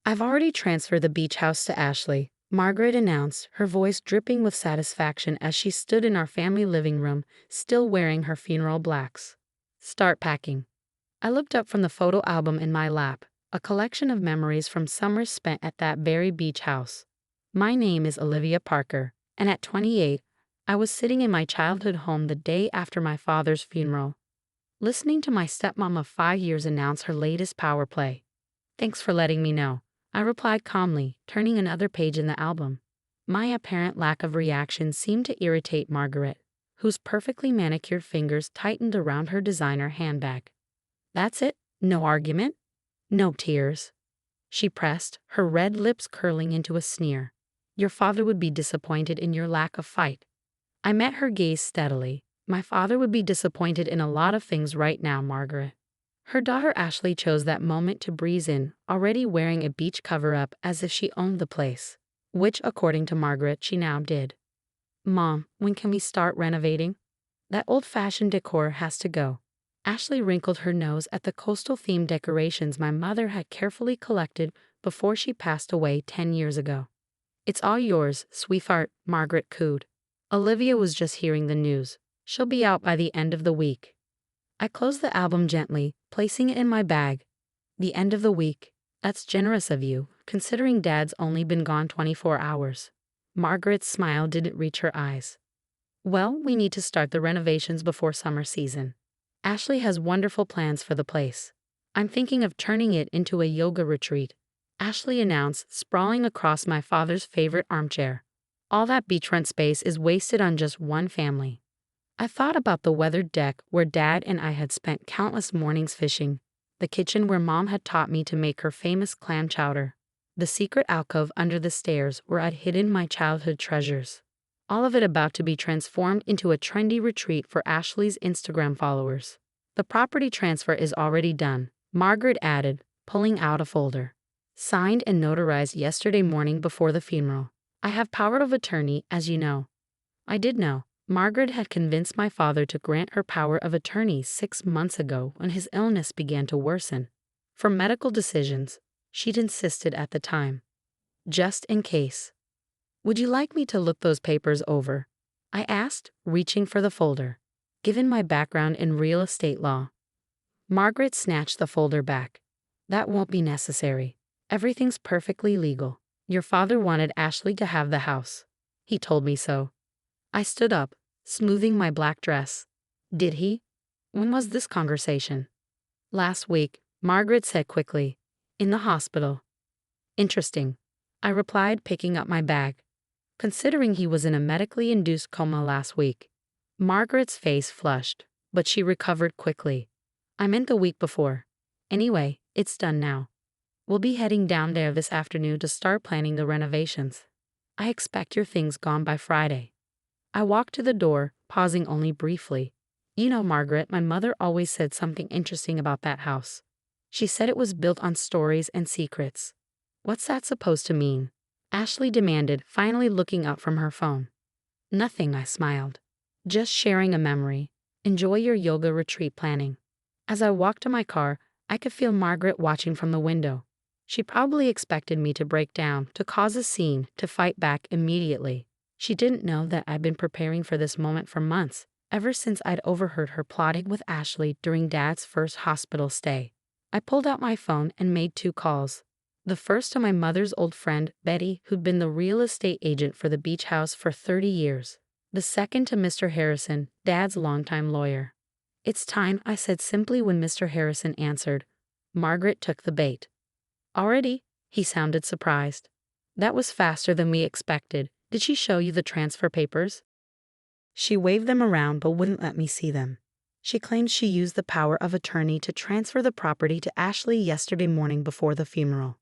I've already transferred the beach house to Ashley, Margaret announced, her voice dripping with satisfaction as she stood in our family living room, still wearing her funeral blacks. Start packing. I looked up from the photo album in my lap, a collection of memories from summers spent at that very beach house. My name is Olivia Parker, and at 28, I was sitting in my childhood home the day after my father's funeral, listening to my stepmom of 5 years announce her latest power play. Thanks for letting me know, I replied calmly, turning another page in the album. My apparent lack of reaction seemed to irritate Margaret, whose perfectly manicured fingers tightened around her designer handbag. That's it? No argument? No tears? She pressed, her red lips curling into a sneer. Your father would be disappointed in your lack of fight. I met her gaze steadily. My father would be disappointed in a lot of things right now, Margaret. Her daughter Ashley chose that moment to breeze in, already wearing a beach cover-up as if she owned the place, which, according to Margaret, she now did. Mom, when can we start renovating? That old-fashioned decor has to go. Ashley wrinkled her nose at the coastal-themed decorations my mother had carefully collected before she passed away 10 years ago. It's all yours, sweetheart, Margaret cooed. Olivia was just hearing the news. She'll be out by the end of the week. I closed the album gently, placing it in my bag. The end of the week? That's generous of you, considering Dad's only been gone 24 hours. Margaret's smile didn't reach her eyes. Well, we need to start the renovations before summer season. Ashley has wonderful plans for the place. I'm thinking of turning it into a yoga retreat, Ashley announced, sprawling across my father's favorite armchair. All that beachfront space is wasted on just one family. I thought about the weathered deck where Dad and I had spent countless mornings fishing, the kitchen where Mom had taught me to make her famous clam chowder, the secret alcove under the stairs where I'd hidden my childhood treasures. All of it about to be transformed into a trendy retreat for Ashley's Instagram followers. The property transfer is already done, Margaret added, pulling out a folder. Signed and notarized yesterday morning before the funeral. I have power of attorney, as you know. I did know. Margaret had convinced my father to grant her power of attorney 6 months ago when his illness began to worsen. For medical decisions, she'd insisted at the time. Just in case. Would you like me to look those papers over? I asked, reaching for the folder. Given my background in real estate law. Margaret snatched the folder back. That won't be necessary. Everything's perfectly legal. Your father wanted Ashley to have the house. He told me so. I stood up, smoothing my black dress. Did he? When was this conversation? Last week, Margaret said quickly. In the hospital. Interesting. I replied, picking up my bag. Considering he was in a medically induced coma last week. Margaret's face flushed, but she recovered quickly. I meant the week before. Anyway, it's done now. We'll be heading down there this afternoon to start planning the renovations. I expect your things gone by Friday. I walked to the door, pausing only briefly. You know, Margaret, my mother always said something interesting about that house. She said it was built on stories and secrets. What's that supposed to mean? Ashley demanded, finally looking up from her phone. Nothing, I smiled. Just sharing a memory. Enjoy your yoga retreat planning. As I walked to my car, I could feel Margaret watching from the window. She probably expected me to break down, to cause a scene, to fight back immediately. She didn't know that I'd been preparing for this moment for months, ever since I'd overheard her plotting with Ashley during Dad's first hospital stay. I pulled out my phone and made 2 calls. The first to my mother's old friend, Betty, who'd been the real estate agent for the beach house for 30 years. The second to Mr. Harrison, Dad's longtime lawyer. It's time, I said simply when Mr. Harrison answered. Margaret took the bait. Already? He sounded surprised. That was faster than we expected. Did she show you the transfer papers? She waved them around but wouldn't let me see them. She claimed she used the power of attorney to transfer the property to Ashley yesterday morning before the funeral.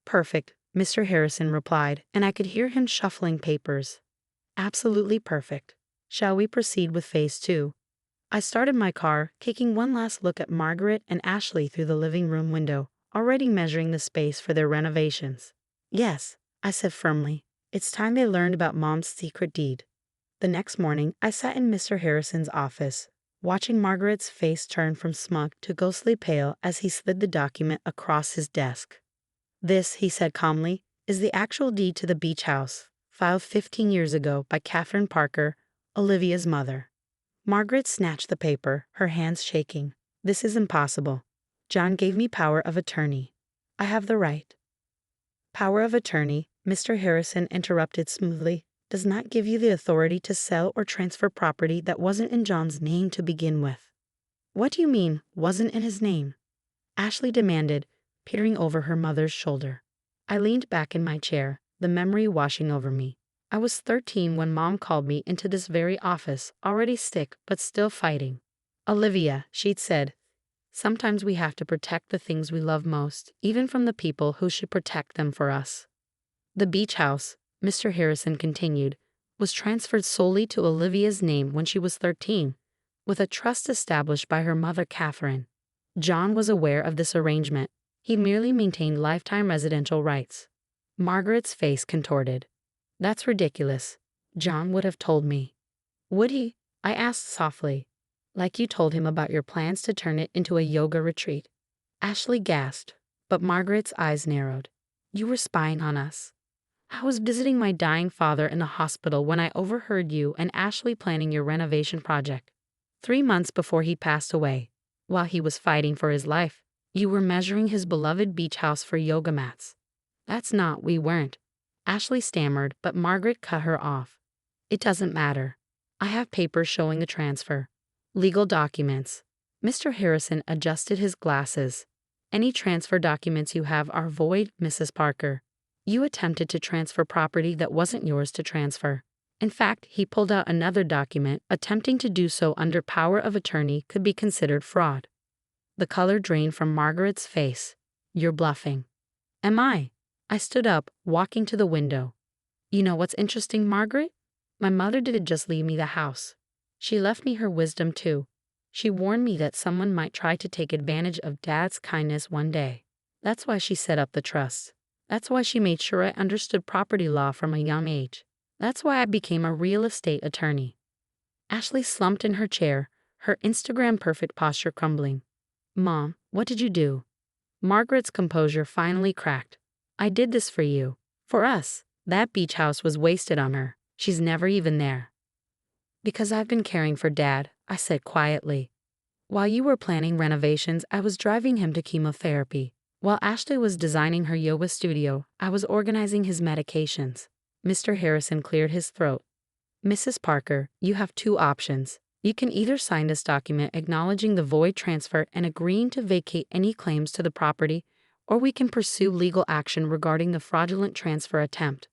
Perfect, Mr. Harrison replied, and I could hear him shuffling papers. Absolutely perfect. Shall we proceed with phase 2? I started my car, taking one last look at Margaret and Ashley through the living room window, already measuring the space for their renovations. Yes, I said firmly. It's time they learned about Mom's secret deed. The next morning, I sat in Mr. Harrison's office, watching Margaret's face turn from smug to ghostly pale as he slid the document across his desk. This, he said calmly, is the actual deed to the beach house, filed 15 years ago by Catherine Parker, Olivia's mother. Margaret snatched the paper, her hands shaking. This is impossible. John gave me power of attorney. I have the right. Power of attorney, Mr. Harrison interrupted smoothly, does not give you the authority to sell or transfer property that wasn't in John's name to begin with. What do you mean, wasn't in his name? Ashley demanded, peering over her mother's shoulder. I leaned back in my chair, the memory washing over me. I was 13 when Mom called me into this very office, already sick but still fighting. Olivia, she'd said, sometimes we have to protect the things we love most, even from the people who should protect them for us. The beach house, Mr. Harrison continued, was transferred solely to Olivia's name when she was 13, with a trust established by her mother Catherine. John was aware of this arrangement. He merely maintained lifetime residential rights. Margaret's face contorted. That's ridiculous. John would have told me. Would he? I asked softly. Like you told him about your plans to turn it into a yoga retreat. Ashley gasped, but Margaret's eyes narrowed. You were spying on us. I was visiting my dying father in the hospital when I overheard you and Ashley planning your renovation project. 3 months before he passed away, while he was fighting for his life, you were measuring his beloved beach house for yoga mats. That's not, we weren't. Ashley stammered, but Margaret cut her off. It doesn't matter. I have papers showing the transfer. Legal documents. Mr. Harrison adjusted his glasses. Any transfer documents you have are void, Mrs. Parker. You attempted to transfer property that wasn't yours to transfer. In fact, he pulled out another document. Attempting to do so under power of attorney could be considered fraud. The color drained from Margaret's face. You're bluffing. Am I? I stood up, walking to the window. You know what's interesting, Margaret? My mother didn't just leave me the house. She left me her wisdom too. She warned me that someone might try to take advantage of Dad's kindness one day. That's why she set up the trust. That's why she made sure I understood property law from a young age. That's why I became a real estate attorney. Ashley slumped in her chair, her Instagram perfect posture crumbling. Mom, what did you do? Margaret's composure finally cracked. I did this for you. For us. That beach house was wasted on her. She's never even there. Because I've been caring for Dad, I said quietly. While you were planning renovations, I was driving him to chemotherapy. While Ashley was designing her yoga studio, I was organizing his medications. Mr. Harrison cleared his throat. Mrs. Parker, you have 2 options. You can either sign this document acknowledging the void transfer and agreeing to vacate any claims to the property, or we can pursue legal action regarding the fraudulent transfer attempt.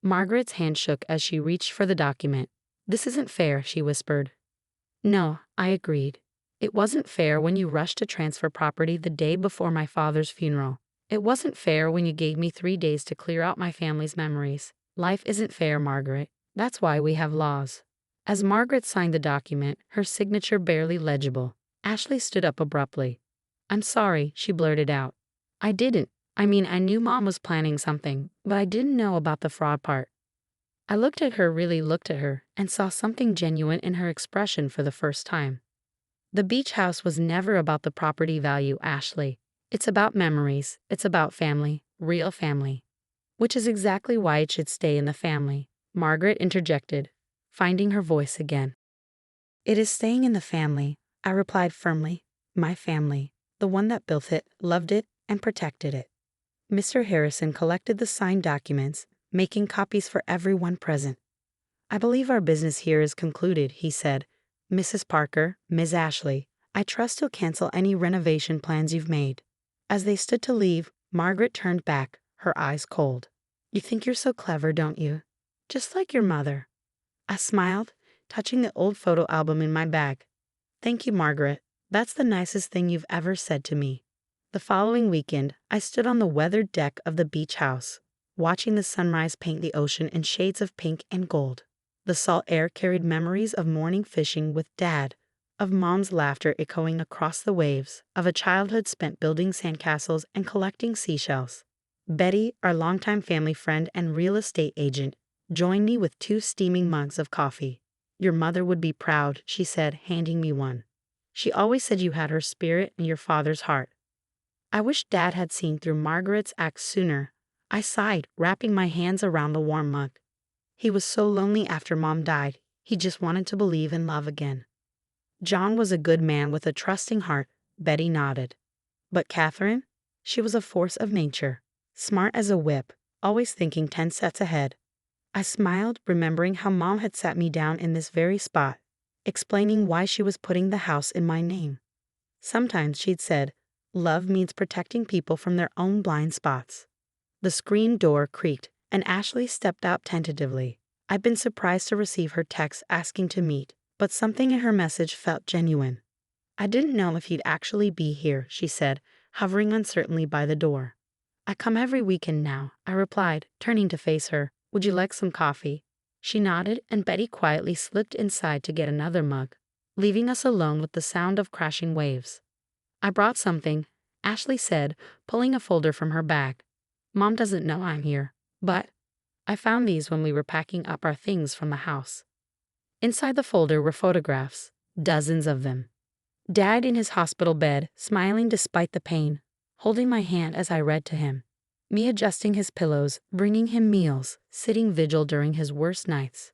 Margaret's hand shook as she reached for the document. This isn't fair, she whispered. No, I agreed. It wasn't fair when you rushed to transfer property the day before my father's funeral. It wasn't fair when you gave me 3 days to clear out my family's memories. Life isn't fair, Margaret. That's why we have laws. As Margaret signed the document, her signature barely legible, Ashley stood up abruptly. I'm sorry, she blurted out. I didn't. I knew Mom was planning something, but I didn't know about the fraud part. I really looked at her, and saw something genuine in her expression for the first time. The beach house was never about the property value, Ashley. It's about memories. It's about family, real family. Which is exactly why it should stay in the family, Margaret interjected, finding her voice again. It is staying in the family, I replied firmly. My family, the one that built it, loved it, and protected it. Mr. Harrison collected the signed documents, making copies for everyone present. I believe our business here is concluded, he said. Mrs. Parker, Ms. Ashley, I trust you'll cancel any renovation plans you've made. As they stood to leave, Margaret turned back, her eyes cold. You think you're so clever, don't you? Just like your mother. I smiled, touching the old photo album in my bag. Thank you, Margaret. That's the nicest thing you've ever said to me. The following weekend, I stood on the weathered deck of the beach house, watching the sunrise paint the ocean in shades of pink and gold. The salt air carried memories of morning fishing with Dad, of Mom's laughter echoing across the waves, of a childhood spent building sandcastles and collecting seashells. Betty, our longtime family friend and real estate agent, joined me with 2 steaming mugs of coffee. Your mother would be proud, she said, handing me one. She always said you had her spirit and your father's heart. I wish Dad had seen through Margaret's act sooner. I sighed, wrapping my hands around the warm mug. He was so lonely after Mom died. He just wanted to believe in love again. John was a good man with a trusting heart, Betty nodded. But Catherine? She was a force of nature, smart as a whip, always thinking 10 steps ahead. I smiled, remembering how Mom had sat me down in this very spot, explaining why she was putting the house in my name. Sometimes she'd said, love means protecting people from their own blind spots. The screen door creaked, and Ashley stepped out tentatively. I'd been surprised to receive her text asking to meet, but something in her message felt genuine. I didn't know if he'd actually be here, she said, hovering uncertainly by the door. I come every weekend now, I replied, turning to face her. Would you like some coffee? She nodded, and Betty quietly slipped inside to get another mug, leaving us alone with the sound of crashing waves. I brought something, Ashley said, pulling a folder from her bag. Mom doesn't know I'm here, but I found these when we were packing up our things from the house. Inside the folder were photographs, dozens of them. Dad in his hospital bed, smiling despite the pain, holding my hand as I read to him. Me adjusting his pillows, bringing him meals, sitting vigil during his worst nights.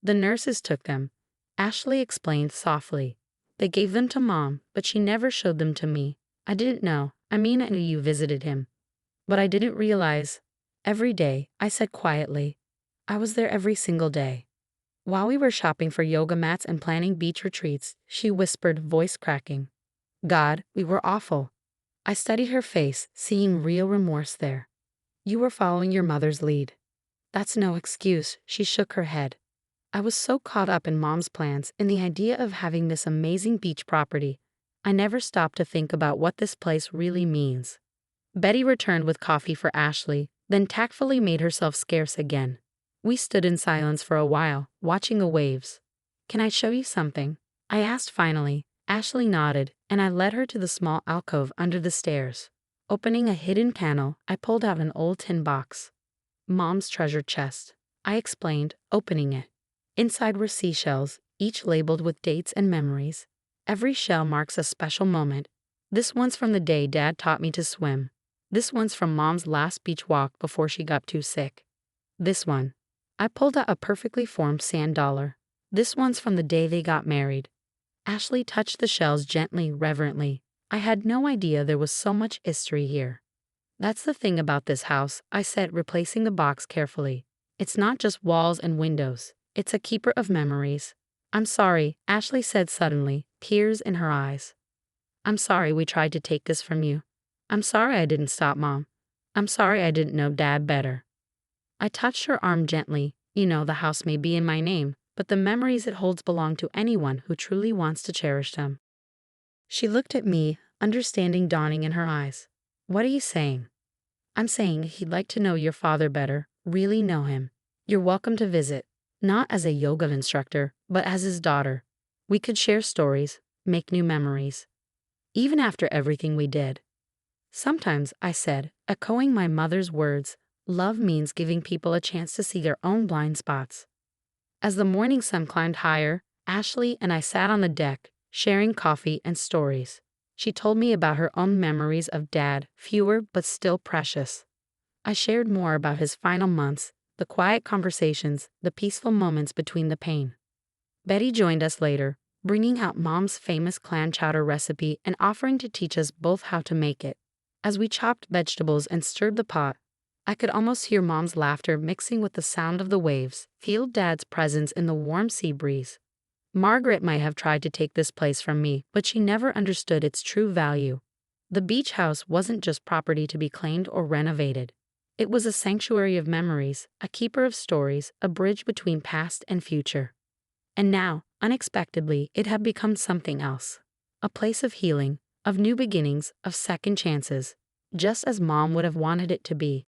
The nurses took them, Ashley explained softly. They gave them to Mom, but she never showed them to me. I didn't know. I knew you visited him. But I didn't realize. Every day, I said quietly. I was there every single day. While we were shopping for yoga mats and planning beach retreats, she whispered, voice cracking. God, we were awful. I studied her face, seeing real remorse there. You were following your mother's lead. That's no excuse, she shook her head. I was so caught up in Mom's plans, in the idea of having this amazing beach property. I never stopped to think about what this place really means. Betty returned with coffee for Ashley, then tactfully made herself scarce again. We stood in silence for a while, watching the waves. Can I show you something? I asked finally. Ashley nodded, and I led her to the small alcove under the stairs. Opening a hidden panel, I pulled out an old tin box. Mom's treasure chest, I explained, opening it. Inside were seashells, each labeled with dates and memories. Every shell marks a special moment. This one's from the day Dad taught me to swim. This one's from Mom's last beach walk before she got too sick. This one. I pulled out a perfectly formed sand dollar. This one's from the day they got married. Ashley touched the shells gently, reverently. I had no idea there was so much history here. That's the thing about this house, I said, replacing the box carefully. It's not just walls and windows. It's a keeper of memories. I'm sorry, Ashley said suddenly, tears in her eyes. I'm sorry we tried to take this from you. I'm sorry I didn't stop Mom. I'm sorry I didn't know Dad better. I touched her arm gently. You know, the house may be in my name, but the memories it holds belong to anyone who truly wants to cherish them. She looked at me, understanding dawning in her eyes. What are you saying? I'm saying he'd like to know your father better, really know him. You're welcome to visit, not as a yoga instructor, but as his daughter. We could share stories, make new memories. Even after everything we did. Sometimes, I said, echoing my mother's words, love means giving people a chance to see their own blind spots. As the morning sun climbed higher, Ashley and I sat on the deck, sharing coffee and stories. She told me about her own memories of Dad, fewer but still precious. I shared more about his final months, the quiet conversations, the peaceful moments between the pain. Betty joined us later, bringing out Mom's famous clam chowder recipe and offering to teach us both how to make it. As we chopped vegetables and stirred the pot, I could almost hear Mom's laughter mixing with the sound of the waves, feel Dad's presence in the warm sea breeze. Margaret might have tried to take this place from me, but she never understood its true value. The beach house wasn't just property to be claimed or renovated. It was a sanctuary of memories, a keeper of stories, a bridge between past and future. And now, unexpectedly, it had become something else. A place of healing, of new beginnings, of second chances, just as Mom would have wanted it to be.